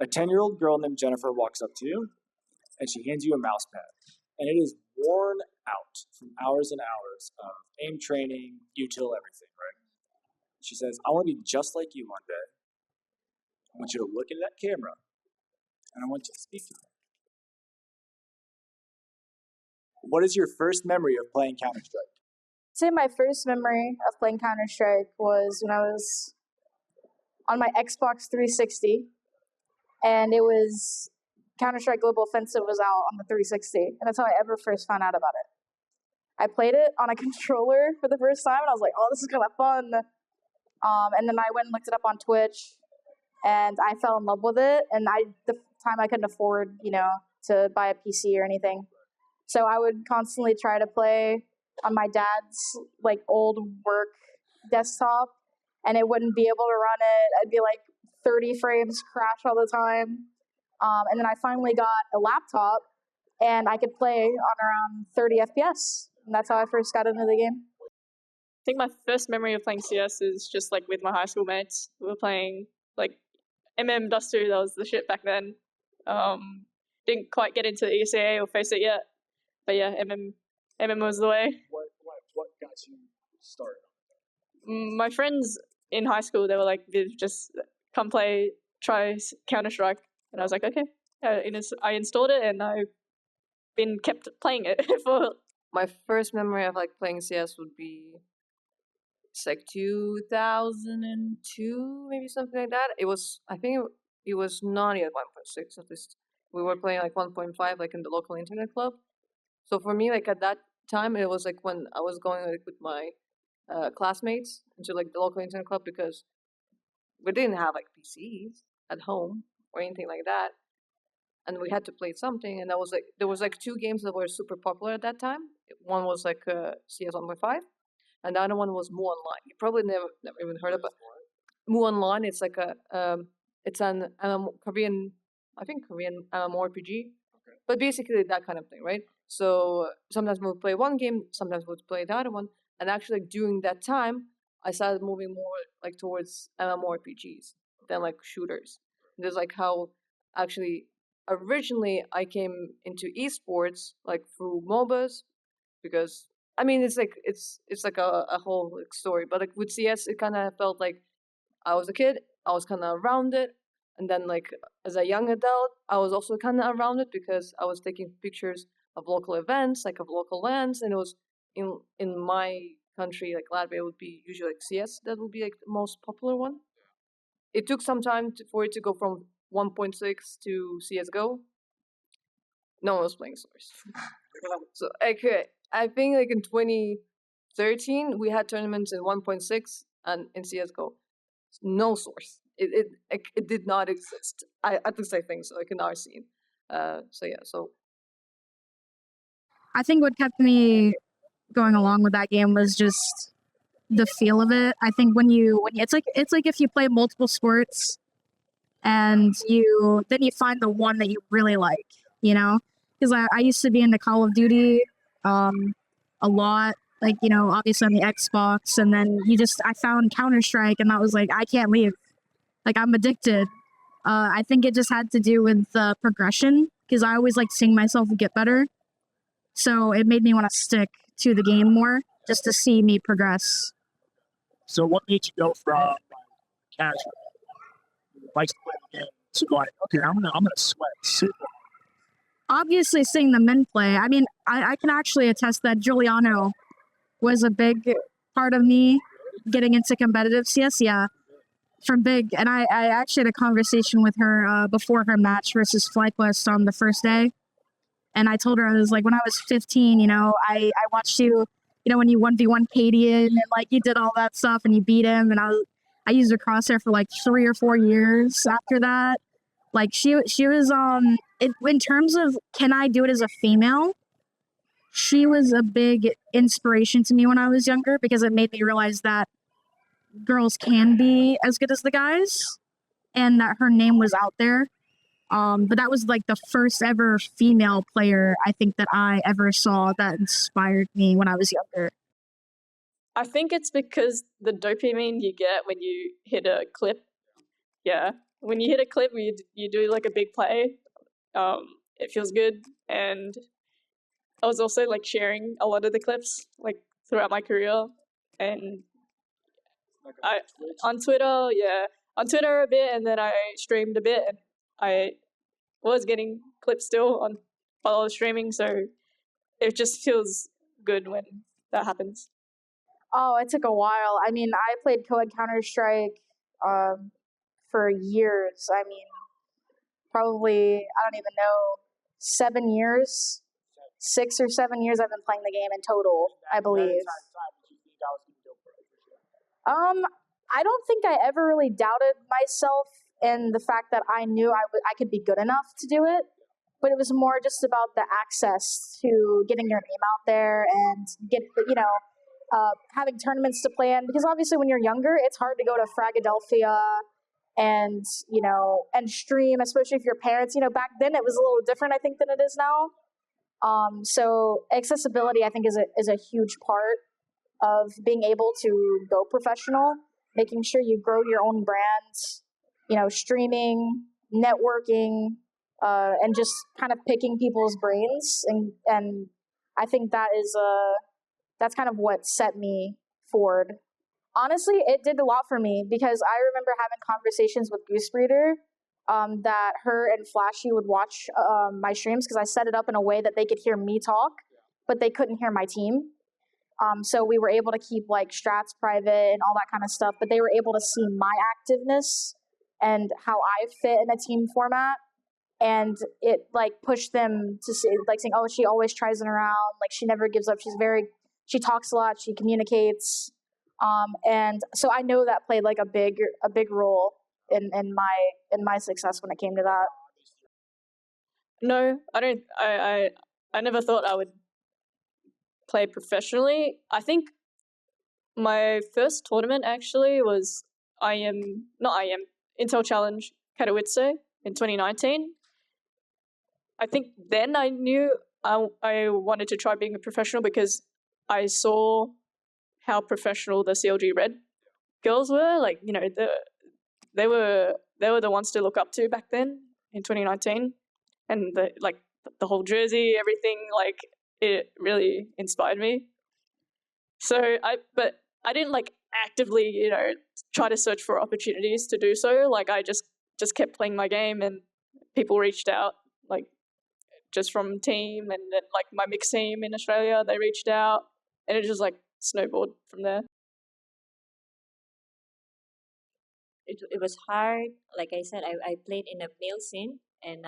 A 10-year-old girl named Jennifer walks up to you, and she hands you a mouse pad. And it is worn out from hours and hours of aim training, util, everything, right? She says, I want to be just like you one day. I want you to look into that camera, and I want you to speak to me. What is your first memory of playing Counter-Strike? I'd say my first memory of playing Counter-Strike was when I was on my Xbox 360, and it was Counter-Strike Global Offensive was out on the 360, and that's how I ever first found out about it. I played it on a controller for the first time, and I was like, oh, this is kind of fun. And then I went and looked it up on Twitch, and I fell in love with it, and the time I couldn't afford, to buy a PC or anything. So I would constantly try to play on my dad's old work desktop, and it wouldn't be able to run it. I'd be 30 frames crash all the time. And then I finally got a laptop, and I could play on around 30 FPS. And that's how I first got into the game. I think my first memory of playing CS is just with my high school mates. We were playing Duster, that was the shit back then. Didn't quite get into ESA or Face It yet. But yeah, MM was the way. What got you started? My friends in high school, they were just come try Counter-Strike. And I was like, okay. I installed it, and I've been kept playing it for... My first memory of playing CS would be 2002, maybe something like that. I think it was not yet 1.6 at least. We were playing 1.5 in the local internet club. So for me, at that time, it was when I was going with my classmates into the local internet club, because we didn't have PCs at home or anything like that, and we had to play something. And there was two games that were super popular at that time. One was CS 1.5, and the other one was Mu Online. You probably never even heard of it. Mu Online. It's it's an Korean MMORPG, but basically that kind of thing, right? So sometimes we would play one game, sometimes we would play the other one, and actually during that time, I started moving more towards MMORPGs than shooters. And there's how actually originally I came into esports through MOBAs, because I mean it's a whole story, but with CS it kind of felt like I was a kid, I was kind of around it, and then as a young adult I was also kind of around it, because I was taking pictures of local events, of local lands, and it was in my country, Latvia, it would be usually CS that would be the most popular one. It took some time for it to go from 1.6 to CSGO. No one was playing Source. So I think in 2013 we had tournaments in 1.6 and in CSGO. No Source. It did not exist. At least I think so. In our scene. So I think what kept me going along with that game was just the feel of it. I think when it's like if you play multiple sports and then you find the one that you really like, because I used to be into Call of Duty a lot, obviously on the Xbox, and then I found Counter-Strike, and that was I can't leave. I'm addicted. I think it just had to do with the progression, because I always liked seeing myself get better. So it made me want to stick to the game more, just to see me progress. So what made you go from casual, likes to play the game, to okay, I'm gonna sweat super? Obviously, seeing the men play, I mean, I can actually attest that Giuliano was a big part of me getting into competitive CS, yeah, from Big. And I actually had a conversation with her before her match versus FlyQuest on the first day. And I told her, I was when I was 15, I watched you, when you 1v1 Cadian, and you did all that stuff and you beat him. And I used her crosshair for 3 or 4 years after that. She was, in terms of, can I do it as a female? She was a big inspiration to me when I was younger, because it made me realize that girls can be as good as the guys, and that her name was out there. But that was the first ever female player I think that I ever saw that inspired me when I was younger. I think it's because the dopamine you get when you hit a clip. Yeah. when you hit a clip, you do like a big play. It feels good, and I was also like sharing a lot of the clips like throughout my career, and Like I Twitch? on Twitter, yeah, on Twitter a bit, and then I streamed a bit, and I was getting clips still on while I was streaming, so it just feels good when that happens. Oh, it took a while. I mean, I played co-ed Counter-Strike for years. I mean, probably, I don't even know, 7 years, 6 or 7 years I've been playing the game in total, I believe. That entire time, did you think that was going to go for sure? I don't think I ever really doubted myself in the fact that I knew I could be good enough to do it, but it was more just about the access to getting your name out there and having tournaments to play in, because obviously when you're younger, it's hard to go to Fragadelphia and stream, especially if your parents, back then it was a little different, I think, than it is now. So accessibility, I think, is a huge part of being able to go professional, making sure you grow your own brand, streaming, networking, and just kind of picking people's brains. And I think that's kind of what set me forward. Honestly, it did a lot for me because I remember having conversations with Goose Breeder, that her and Flashy would watch my streams because I set it up in a way that they could hear me talk, but they couldn't hear my team. So we were able to keep like strats private and all that kind of stuff, but they were able to see my activeness and how I fit in a team format. And it like pushed them to say, like, saying, "Oh, she always tries it around. Like, she never gives up. She talks a lot. She communicates." And so I know that played like a big role in my success when it came to that. No, I don't. I never thought I would play professionally. I think my first tournament actually was Intel Challenge Katowice in 2019. I think then I knew I wanted to try being a professional because I saw how professional the CLG Red girls were. Like, they were the ones to look up to back then in 2019, and the whole jersey, everything, like, it really inspired me. So but I didn't like actively, try to search for opportunities to do so. Like, I just kept playing my game, and people reached out, like, just from team, and then like my mixed team in Australia, they reached out, and it just like snowballed from there. It was hard. Like I said, I played in a male scene, and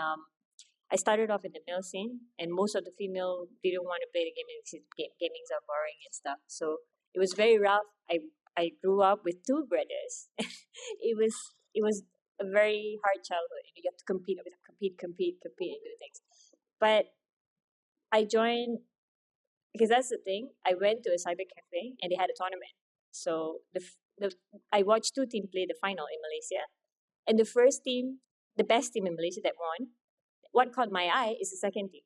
I started off in the male scene, and most of the female didn't want to play the game because gamings are boring and stuff. So it was very rough. I grew up with two brothers. it was a very hard childhood. You have to compete, and do things. But I joined because that's the thing. I went to a cyber cafe and they had a tournament. So I watched two teams play the final in Malaysia, and the first team, the best team in Malaysia that won. What caught my eye is the second team.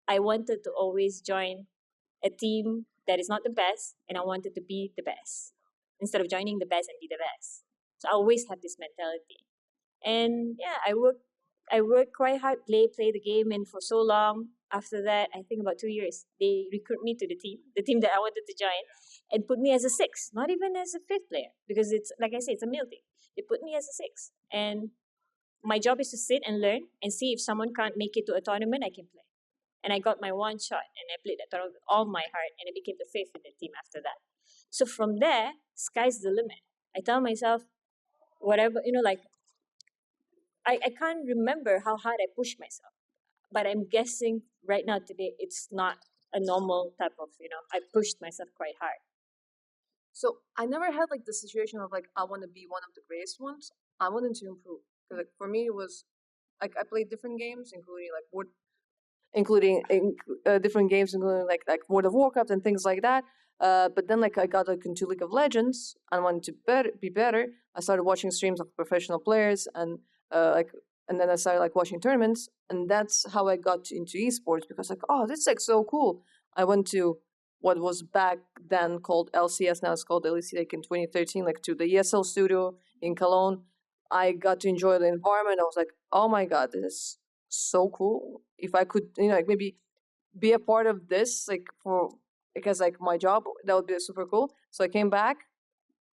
I wanted to always join a team that is not the best, and I wanted to be the best instead of joining the best and be the best. So I always had this mentality, and yeah, I worked quite hard, play the game, and for so long. After that, I think about 2 years, they recruit me to the team that I wanted to join, and put me as a sixth, not even as a fifth player, because it's, like I said, it's a male team. They put me as a sixth, and my job is to sit and learn and see if someone can't make it to a tournament, I can play. And I got my one shot, and I played that tournament with all my heart, and I became the fifth in the team after that. So from there, sky's the limit. I tell myself, whatever, like, I can't remember how hard I pushed myself, but I'm guessing right now today it's not a normal type of, I pushed myself quite hard. So I never had like the situation of like I want to be one of the greatest ones. I wanted to improve because like for me it was like I played different games, including different games, including like World of Warcraft and things like that. But then like I got like into League of Legends and wanted to be better. I started watching streams of professional players and then I started like watching tournaments, and that's how I got into esports because like, oh, this is like so cool. I went to what was back then called LCS, now it's called LEC, like in 2013, like to the ESL studio in Cologne. I got to enjoy the environment. I was like, oh my god, this is so cool. If I could, like maybe be a part of this, like because like my job, that would be super cool. So I came back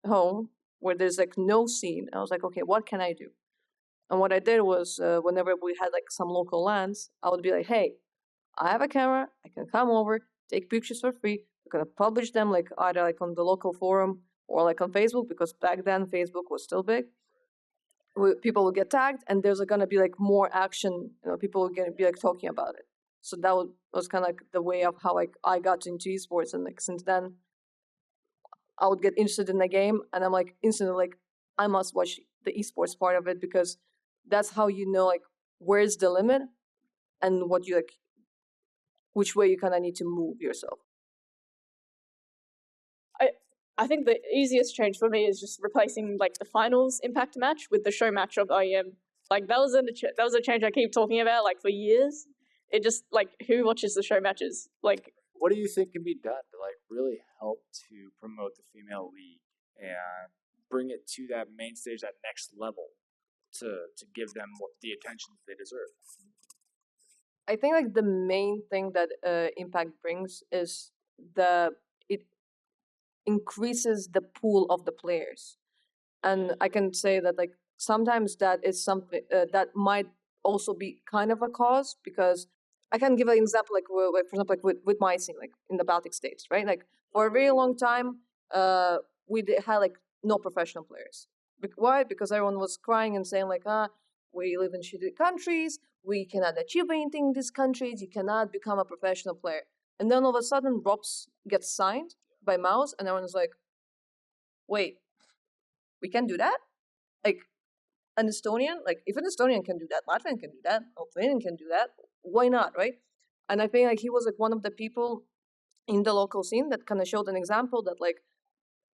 home where there's like no scene. I was like, okay, what can I do? And what I did was, whenever we had like some local lands, I would be like, hey, I have a camera. I can come over, take pictures for free. We're gonna publish them like either like on the local forum or like on Facebook, because back then Facebook was still big. People will get tagged, and there's gonna be like more action. People will be like talking about it. So that was kind of like the way of how like I got into esports, and like since then, I would get interested in the game, and I'm like instantly like I must watch the esports part of it, because that's how you know like where's the limit and what you like, which way you kind of need to move yourself. I think the easiest change for me is just replacing like the finals impact match with the show match of IEM. Like that was a change I keep talking about like for years. It just like who watches the show matches? Like What do you think can be done to like really help to promote the female league and bring it to that main stage, that next level, to give them the attention that they deserve? I think like the main thing that Impact brings is it increases the pool of the players, and I can say that like sometimes that is something that might also be kind of a cause, because I can give an example like for example like with my scene like in the Baltic states, right? Like for a very long time, we had like no professional players. Why? Because everyone was crying and saying like we live in shitty countries, we cannot achieve anything in these countries, you cannot become a professional player. And then all of a sudden Robs gets signed by Mouse, and everyone's like, wait, we can do that? Like an Estonian, like if an Estonian can do that, Latvian can do that, Lithuanian can do that, why not, right? And I think like he was like one of the people in the local scene that kind of showed an example that like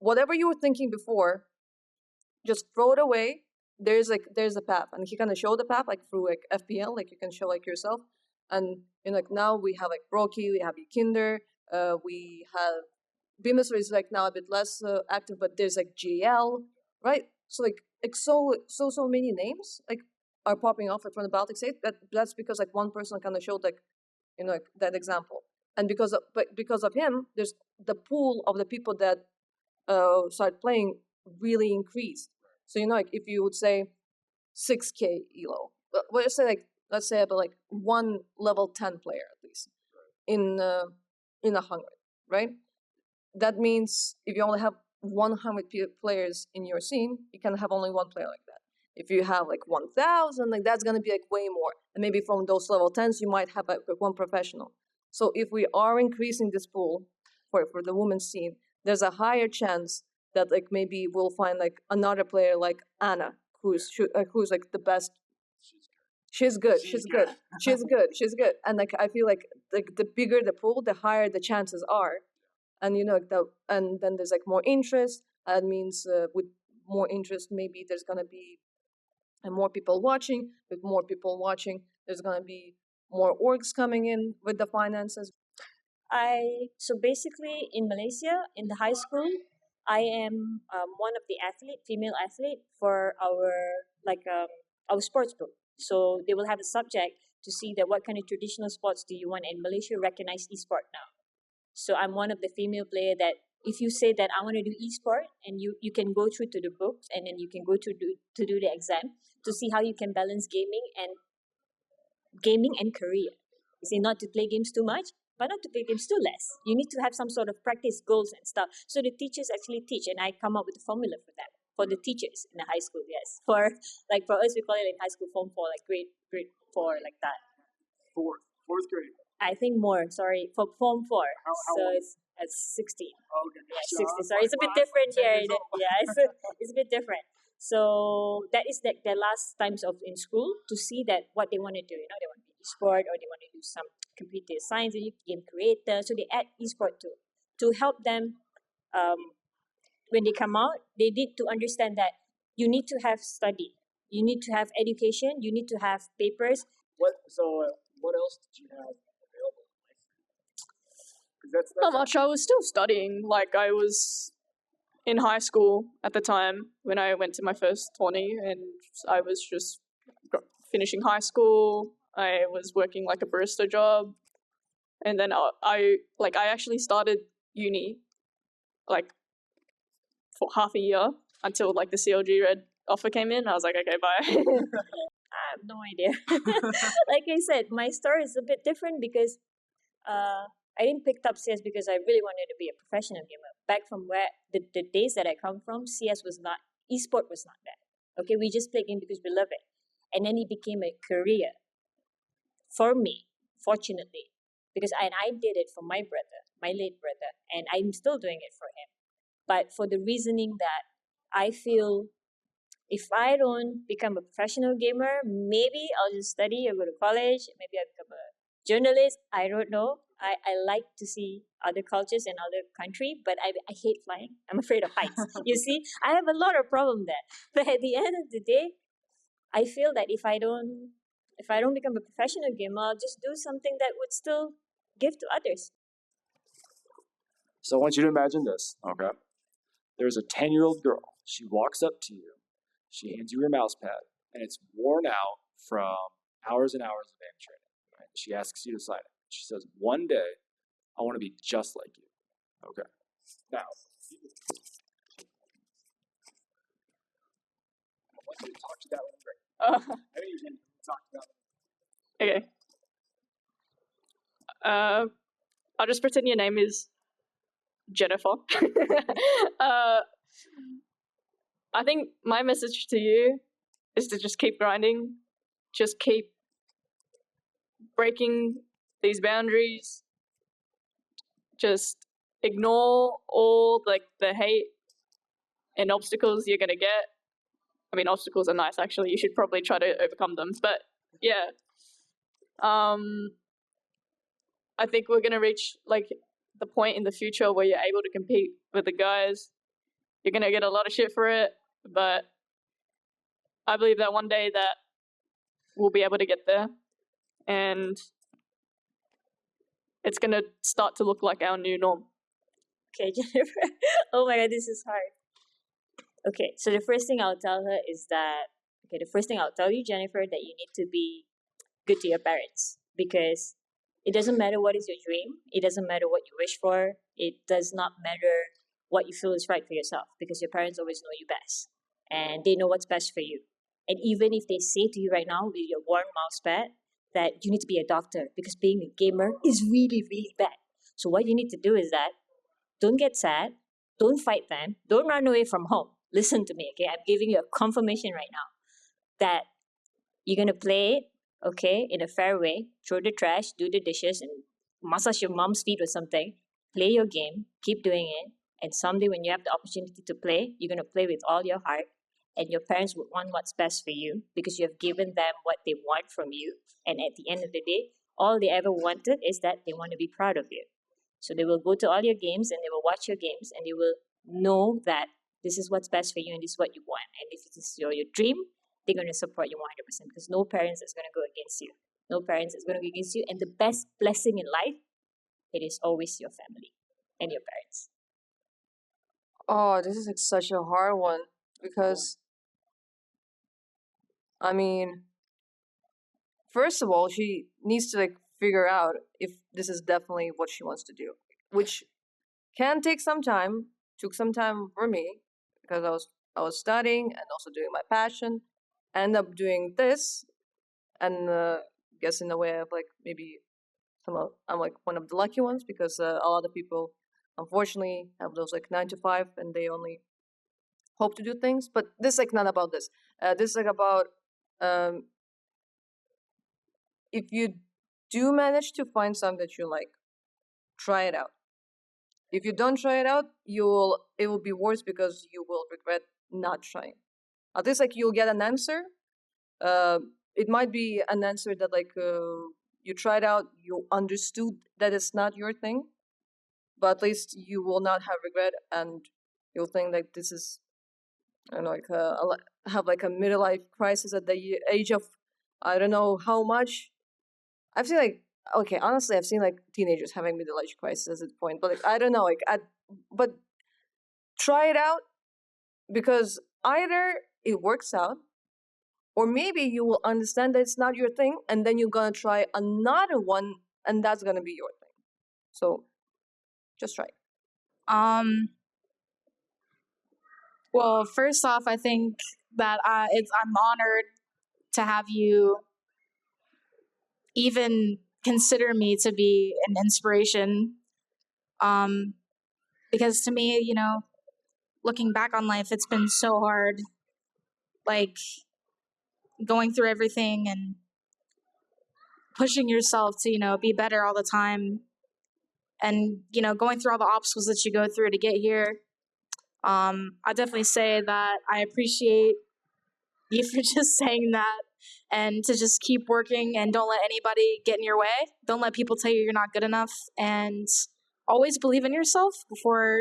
whatever you were thinking before, just throw it away. There's a path, and he kind of showed the path like through like FPL, like you can show like yourself, and like now we have like Broky, we have Kinder, we have Beamister is like now a bit less active, but there's like GL, right? So like so many names like are popping off like from the Baltic state. That's because like one person kind of showed like like that example, and because of him, there's the pool of the people that start playing really increased. So like if you would say 6K elo, let's say about like one level 10 player at least in a hundred, right? That means if you only have 100 players in your scene, you can have only one player like that. If you have like 1,000, like that's gonna be like way more. And maybe from those level 10s, you might have like one professional. So if we are increasing this pool for the women's scene, there's a higher chance that like maybe we'll find like another player like Anna, who's like the best. She's good. She's good. She's good. She's good. And like I feel like the bigger the pool, the higher the chances are. And and then there's like more interest. That means with more interest, maybe there's gonna be more people watching. With more people watching, there's gonna be more orgs coming in with the finances. So basically in Malaysia, in the high school, I am one of the female athlete for our sports book. So they will have a subject to see that what kind of traditional sports do you want, and Malaysia recognize esport now. So I'm one of the female player that if you say that I want to do esport, and you can go through to the books, and then you can go to do the exam to see how you can balance gaming and career. You see, not to play games too much, but not to play games too less. You need to have some sort of practice goals and stuff. So the teachers actually teach, and I come up with a formula for that. For the teachers in the high school, yes. For us, we call it in high school Form 4, like grade 4, like that. Fourth grade. I think more. Sorry, for Form 4. How so old? it's at 16. Okay. Yeah, 16. Sorry, it's a bit different here. Yeah, it's a bit different. So that is like their last times of in school to see that what they want to do. They want to be esport, or they want to do some computer science, game creator. So they add esport to help them. When they come out, they need to understand that you need to have study, you need to have education, you need to have papers. What else did you have available in life? Not much. I was still studying. Like I was in high school at the time when I went to my first tourney, and I was just finishing high school. I was working like a barista job, and then I actually started uni like for half a year until like the CLG Red offer came in. I was like, okay, bye. I have no idea. Like I said, my story is a bit different because I didn't pick up CS because I really wanted to be a professional gamer. Back from where the days that I come from, CS was not, esport was not that. Okay, we just play game because we love it. And then it became a career for me, fortunately, because I did it for my brother, my late brother, and I'm still doing it for him. But for the reasoning that I feel if I don't become a professional gamer, maybe I'll just study or go to college, maybe I'll become a journalist. I don't know. I like to see other cultures and other country, but I hate flying. I'm afraid of heights. You see, I have a lot of problem there. But at the end of the day, I feel that if I don't become a professional gamer, I'll just do something that would still give to others. So I want you to imagine this, okay? There's a 10-year-old girl. She walks up to you. She hands you her mouse pad, and it's worn out from hours and hours of aim training. Right? She asks you to sign it. She says, one day, I want to be just like you. Okay. Now, I want you to talk to that one great. I mean, you can talk about Okay. I'll just pretend your name is Jennifer. I think my message to you is to just keep grinding, just keep breaking these boundaries, just ignore all like the hate and obstacles you're gonna get. I mean, obstacles are nice actually. You should probably try to overcome them. But yeah, I think we're gonna reach like the point in the future where you're able to compete with the guys. You're gonna get a lot of shit for it, but I believe that one day that we'll be able to get there, and it's gonna start to look like our new norm. Okay, Jennifer. Oh my god, this is hard. Okay, so the first thing I'll tell her is that, okay, the first thing I'll tell you, Jennifer, that you need to be good to your parents because it doesn't matter what is your dream, it doesn't matter what you wish for, it does not matter what you feel is right for yourself because your parents always know you best and they know what's best for you. And even if they say to you right now with your worn mouse pad that you need to be a doctor because being a gamer is really, really bad. So what you need to do is that don't get sad, don't fight them, don't run away from home. Listen to me, okay? I'm giving you a confirmation right now that you're gonna play it, okay, in a fair way, throw the trash, do the dishes, and massage your mom's feet or something. Play your game, keep doing it, and someday when you have the opportunity to play, you're gonna play with all your heart, and your parents would want what's best for you because you have given them what they want from you. And at the end of the day, all they ever wanted is that they want to be proud of you. So they will go to all your games and they will watch your games and they will know that this is what's best for you and this is what you want. And if this is your dream, they're going to support you 100% because no parents is going to go against you. No parents is going to go against you. And the best blessing in life, it is always your family and your parents. Oh, this is like such a hard one because, I mean, first of all, she needs to like figure out if this is definitely what she wants to do, which can take some time. Took some time for me because I was studying and also doing my passion. I ended up doing this, and guess in a way of like maybe I'm like one of the lucky ones because a lot of people unfortunately have those like 9 to 5 and they only hope to do things. But this is like not about this. This is like about if you do manage to find something that you like, try it out. If you don't try it out, it will be worse because you will regret not trying. At least like you'll get an answer. It might be an answer that like you tried out, you understood that it's not your thing, but at least you will not have regret and you'll think like this is, I don't know, like have like a midlife crisis at the age of I don't know how much. I've seen like okay, honestly, I've seen like teenagers having midlife crisis at this point, but like I don't know, like but try it out, because either it works out, or maybe you will understand that it's not your thing, and then you're gonna try another one, and that's gonna be your thing. So just try it. Well, first off, I think that I'm honored to have you even consider me to be an inspiration. Because to me, you know, looking back on life, it's been so hard, like going through everything and pushing yourself to, you know, be better all the time. And, you know, going through all the obstacles that you go through to get here. I definitely say that I appreciate you for just saying that, and to just keep working and don't let anybody get in your way. Don't let people tell you you're not good enough, and always believe in yourself before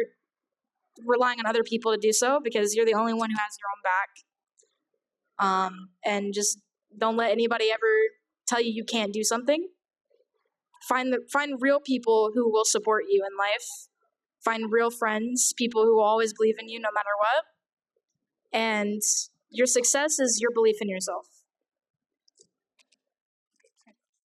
relying on other people to do so, because you're the only one who has your own back. And just don't let anybody ever tell you you can't do something. Find real people who will support you in life. Find real friends, people who will always believe in you no matter what. And your success is your belief in yourself.